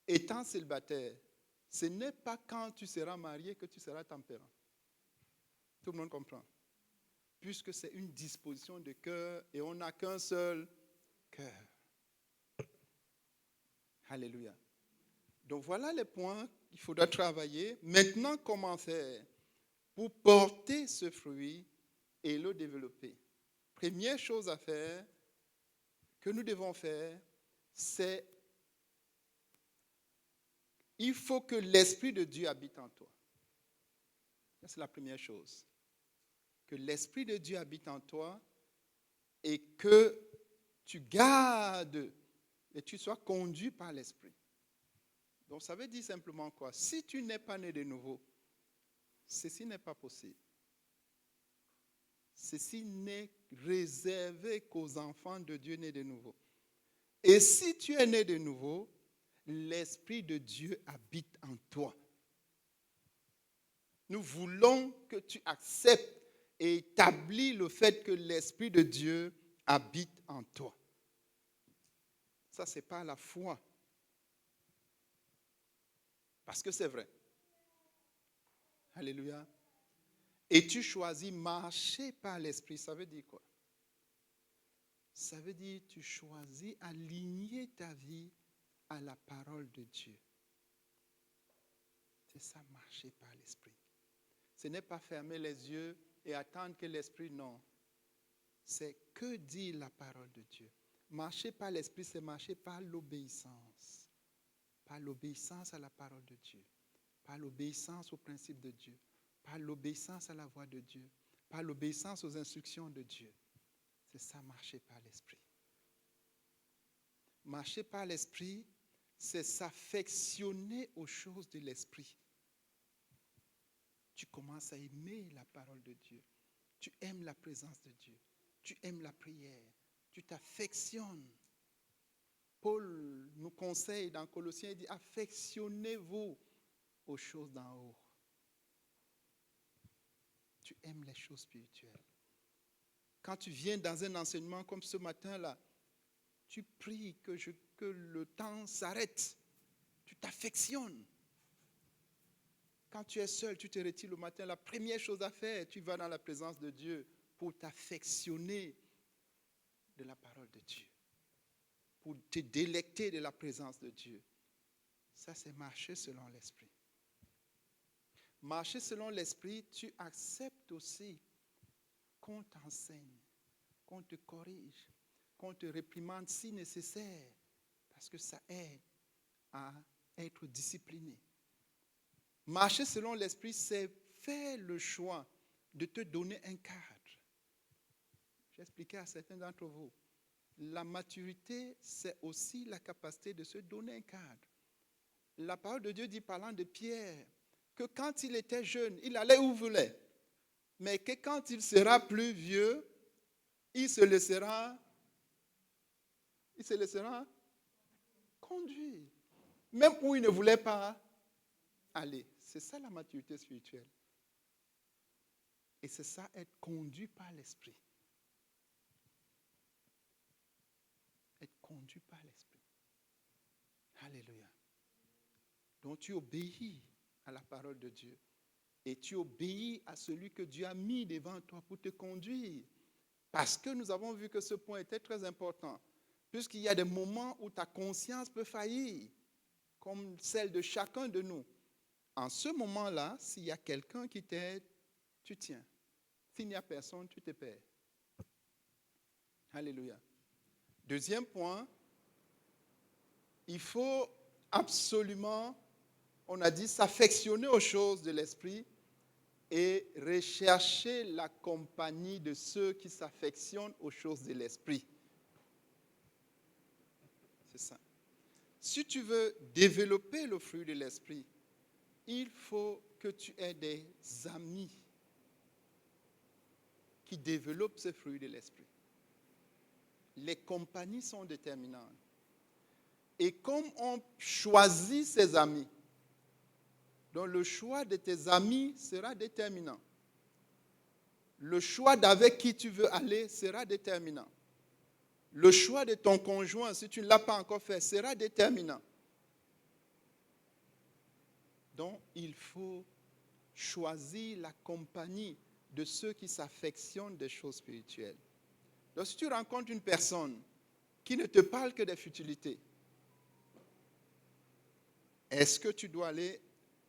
A: étant célibataire, ce n'est pas quand tu seras marié que tu seras tempérant. Tout le monde comprend. Puisque c'est une disposition de cœur et on n'a qu'un seul cœur. Alléluia. Donc voilà les points qu'il faudra travailler. Maintenant, comment faire pour porter ce fruit et le développer? Première chose à faire, que nous devons faire, c'est il faut que l'Esprit de Dieu habite en toi. Ça, c'est la première chose. Que l'Esprit de Dieu habite en toi et que tu gardes et tu sois conduit par l'Esprit. Donc ça veut dire simplement quoi? Si tu n'es pas né de nouveau, ceci n'est pas possible. Ceci n'est réservé qu'aux enfants de Dieu nés de nouveau. Et si tu es né de nouveau, l'Esprit de Dieu habite en toi. Nous voulons que tu acceptes et établis le fait que l'Esprit de Dieu habite en toi. Ça, c'est pas la foi. Parce que c'est vrai. Alléluia. Et tu choisis marcher par l'Esprit. Ça veut dire quoi? Ça veut dire tu choisis aligner ta vie à la parole de Dieu. C'est ça, marcher par l'Esprit. Ce n'est pas fermer les yeux et attendre que l'Esprit, non. C'est que dit la parole de Dieu. Marcher par l'Esprit, c'est marcher par l'obéissance. Par l'obéissance à la parole de Dieu. Par l'obéissance aux principes de Dieu. Par l'obéissance à la voix de Dieu. Par l'obéissance aux instructions de Dieu. C'est ça, marcher par l'Esprit. Marcher par l'Esprit, c'est s'affectionner aux choses de l'Esprit. Tu commences à aimer la parole de Dieu. Tu aimes la présence de Dieu. Tu aimes la prière. Tu t'affectionnes. Paul nous conseille dans Colossiens, il dit, affectionnez-vous aux choses d'en haut. Tu aimes les choses spirituelles. Quand tu viens dans un enseignement comme ce matin-là, tu pries que le temps s'arrête. Tu t'affectionnes. Quand tu es seul, tu te retires le matin, la première chose à faire, tu vas dans la présence de Dieu pour t'affectionner de la parole de Dieu, pour te délecter de la présence de Dieu. Ça, c'est marcher selon l'Esprit. Marcher selon l'Esprit, tu acceptes aussi qu'on t'enseigne, qu'on te corrige, qu'on te réprimande si nécessaire, parce que ça aide à être discipliné. Marcher selon l'Esprit, c'est faire le choix de te donner un cadre. J'ai expliqué à certains d'entre vous. La maturité, c'est aussi la capacité de se donner un cadre. La parole de Dieu dit, parlant de Pierre, que quand il était jeune, il allait où il voulait. Mais que quand il sera plus vieux, il se laissera conduire. Même où il ne voulait pas aller. C'est ça la maturité spirituelle. Et c'est ça être conduit par l'Esprit. Être conduit par l'Esprit. Alléluia. Donc tu obéis à la parole de Dieu. Et tu obéis à celui que Dieu a mis devant toi pour te conduire. Parce que nous avons vu que ce point était très important. Puisqu'il y a des moments où ta conscience peut faillir, comme celle de chacun de nous. En ce moment-là, s'il y a quelqu'un qui t'aide, tu tiens. S'il n'y a personne, tu te perds. Alléluia. Deuxième point, il faut absolument, on a dit, s'affectionner aux choses de l'esprit et rechercher la compagnie de ceux qui s'affectionnent aux choses de l'esprit. C'est ça. Si tu veux développer le fruit de l'esprit, il faut que tu aies des amis qui développent ce fruit de l'esprit. Les compagnies sont déterminantes. Et comme on choisit ses amis, donc le choix de tes amis sera déterminant. Le choix d'avec qui tu veux aller sera déterminant. Le choix de ton conjoint, si tu ne l'as pas encore fait, sera déterminant. Donc, il faut choisir la compagnie de ceux qui s'affectionnent des choses spirituelles. Donc, si tu rencontres une personne qui ne te parle que des futilités, est-ce que tu dois aller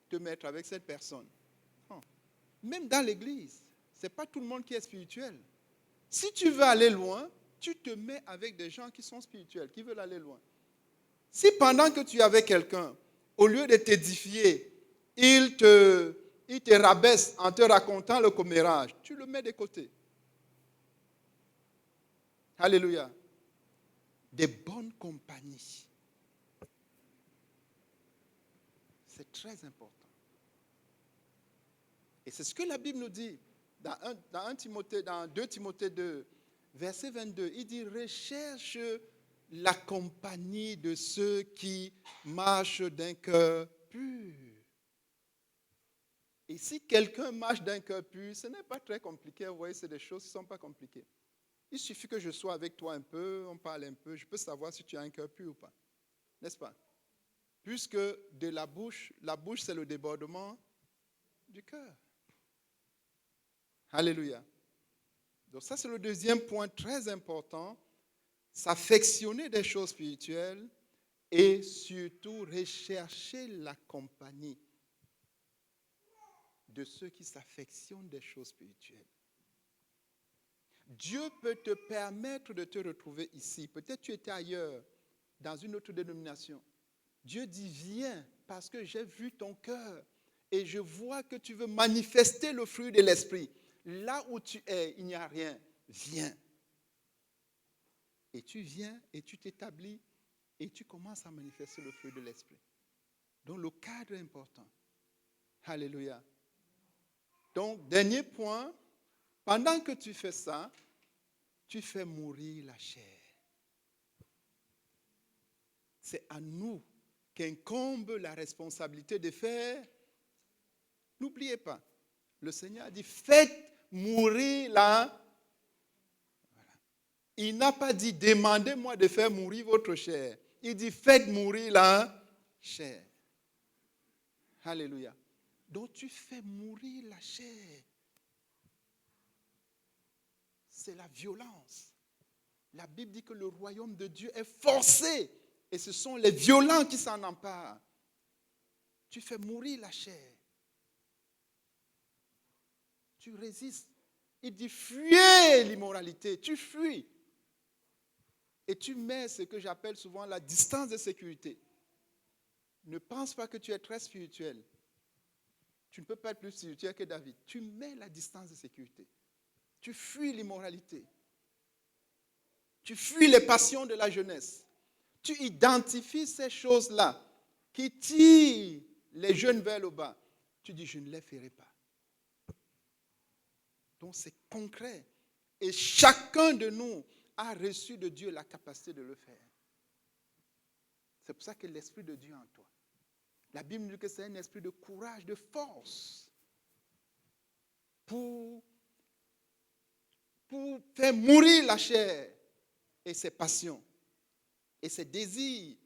A: te mettre avec cette personne? Non. Même dans l'église, ce n'est pas tout le monde qui est spirituel. Si tu veux aller loin, tu te mets avec des gens qui sont spirituels, qui veulent aller loin. Si pendant que tu es avec quelqu'un, au lieu de t'édifier, il te rabaisse en te racontant le commérage, tu le mets de côté. Alléluia. Des bonnes compagnies. C'est très important. Et c'est ce que la Bible nous dit dans 2 Timothée 2, verset 22. Il dit, recherche la compagnie de ceux qui marchent d'un cœur pur. Et si quelqu'un marche d'un cœur pur, ce n'est pas très compliqué. Vous voyez, c'est des choses qui ne sont pas compliquées. Il suffit que je sois avec toi un peu, on parle un peu, je peux savoir si tu as un cœur pur ou pas. N'est-ce pas? Puisque de la bouche c'est le débordement du cœur. Alléluia. Donc ça, c'est le deuxième point très important. S'affectionner des choses spirituelles et surtout rechercher la compagnie de ceux qui s'affectionnent des choses spirituelles. Dieu peut te permettre de te retrouver ici. Peut-être tu étais ailleurs, dans une autre dénomination. Dieu dit, viens, parce que j'ai vu ton cœur et je vois que tu veux manifester le fruit de l'esprit. Là où tu es, il n'y a rien. Viens. Et tu viens et tu t'établis et tu commences à manifester le fruit de l'esprit. Donc le cadre est important. Alléluia. Donc, dernier point, pendant que tu fais ça, tu fais mourir la chair. C'est à nous qu'incombe la responsabilité de faire. N'oubliez pas, le Seigneur a dit, faites mourir la. Voilà. Il n'a pas dit, demandez-moi de faire mourir votre chair. Il dit, faites mourir la chair. Alléluia. Donc tu fais mourir la chair. C'est la violence. La Bible dit que le royaume de Dieu est forcé. Et ce sont les violents qui s'en emparent. Tu fais mourir la chair. Tu résistes. Il dit, fuyez l'immoralité. Tu fuis. Et tu mets ce que j'appelle souvent la distance de sécurité. Ne pense pas que tu es très spirituel. Tu ne peux pas être plus spirituel que David. Tu mets la distance de sécurité. Tu fuis l'immoralité. Tu fuis les passions de la jeunesse. Tu identifies ces choses-là qui tirent les jeunes vers le bas. Tu dis, je ne les ferai pas. Donc c'est concret. Et chacun de nous a reçu de Dieu la capacité de le faire. C'est pour ça que l'Esprit de Dieu est en toi. La Bible dit que c'est un esprit de courage, de force pour faire mourir la chair et ses passions et ses désirs.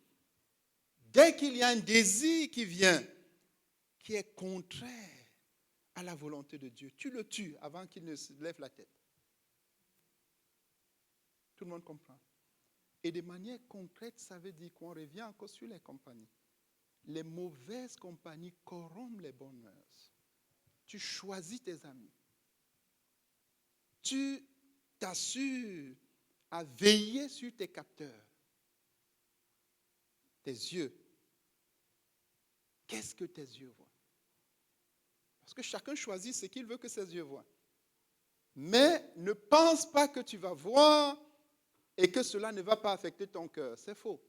A: Dès qu'il y a un désir qui vient, qui est contraire à la volonté de Dieu, tu le tues avant qu'il ne se lève la tête. Tout le monde comprend. Et de manière concrète, ça veut dire qu'on revient encore sur les compagnies. Les mauvaises compagnies corrompent les bonnes mœurs. Tu choisis tes amis. Tu t'assures à veiller sur tes capteurs, tes yeux. Qu'est-ce que tes yeux voient? Parce que chacun choisit ce qu'il veut que ses yeux voient. Mais ne pense pas que tu vas voir et que cela ne va pas affecter ton cœur. C'est faux.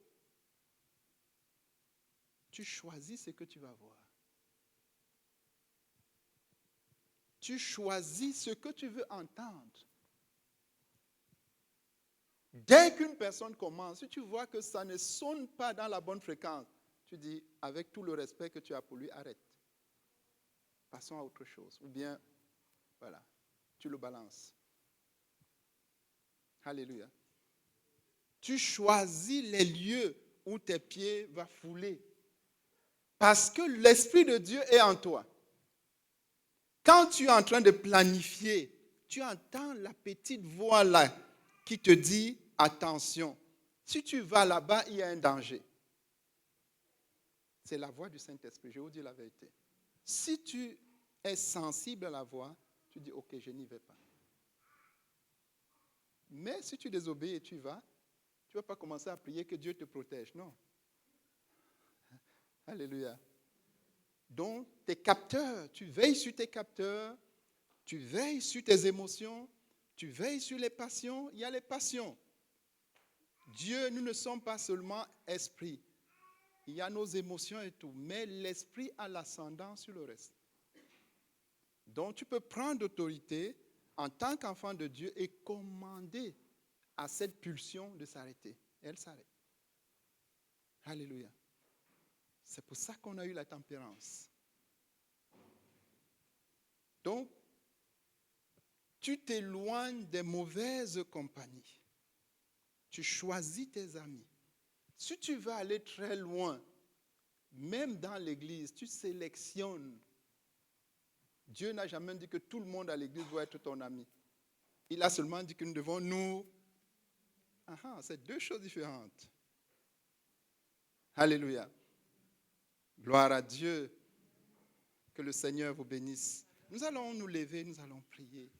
A: Tu choisis ce que tu vas voir. Tu choisis ce que tu veux entendre. Dès qu'une personne commence, si tu vois que ça ne sonne pas dans la bonne fréquence, tu dis, avec tout le respect que tu as pour lui, arrête. Passons à autre chose. Ou bien, voilà, tu le balances. Alléluia. Tu choisis les lieux où tes pieds vont fouler. Parce que l'Esprit de Dieu est en toi. Quand tu es en train de planifier, tu entends la petite voix là qui te dit, attention, si tu vas là-bas, il y a un danger. C'est la voix du Saint-Esprit, je vous dis la vérité. Si tu es sensible à la voix, tu dis, ok, je n'y vais pas. Mais si tu désobéis et tu ne vas pas commencer à prier que Dieu te protège, non. Alléluia. Donc, tes capteurs, tu veilles sur tes capteurs, tu veilles sur tes émotions, tu veilles sur les passions. Il y a les passions. Dieu, nous ne sommes pas seulement esprit. Il y a nos émotions et tout, mais l'esprit a l'ascendant sur le reste. Donc, tu peux prendre l'autorité en tant qu'enfant de Dieu et commander à cette pulsion de s'arrêter. Elle s'arrête. Alléluia. C'est pour ça qu'on a eu la tempérance. Donc, tu t'éloignes des mauvaises compagnies. Tu choisis tes amis. Si tu veux aller très loin, même dans l'église, tu sélectionnes. Dieu n'a jamais dit que tout le monde à l'église doit être ton ami. Il a seulement dit que nous devons nous... c'est deux choses différentes. Alléluia. Gloire à Dieu. Que le Seigneur vous bénisse. Nous allons nous lever, nous allons prier.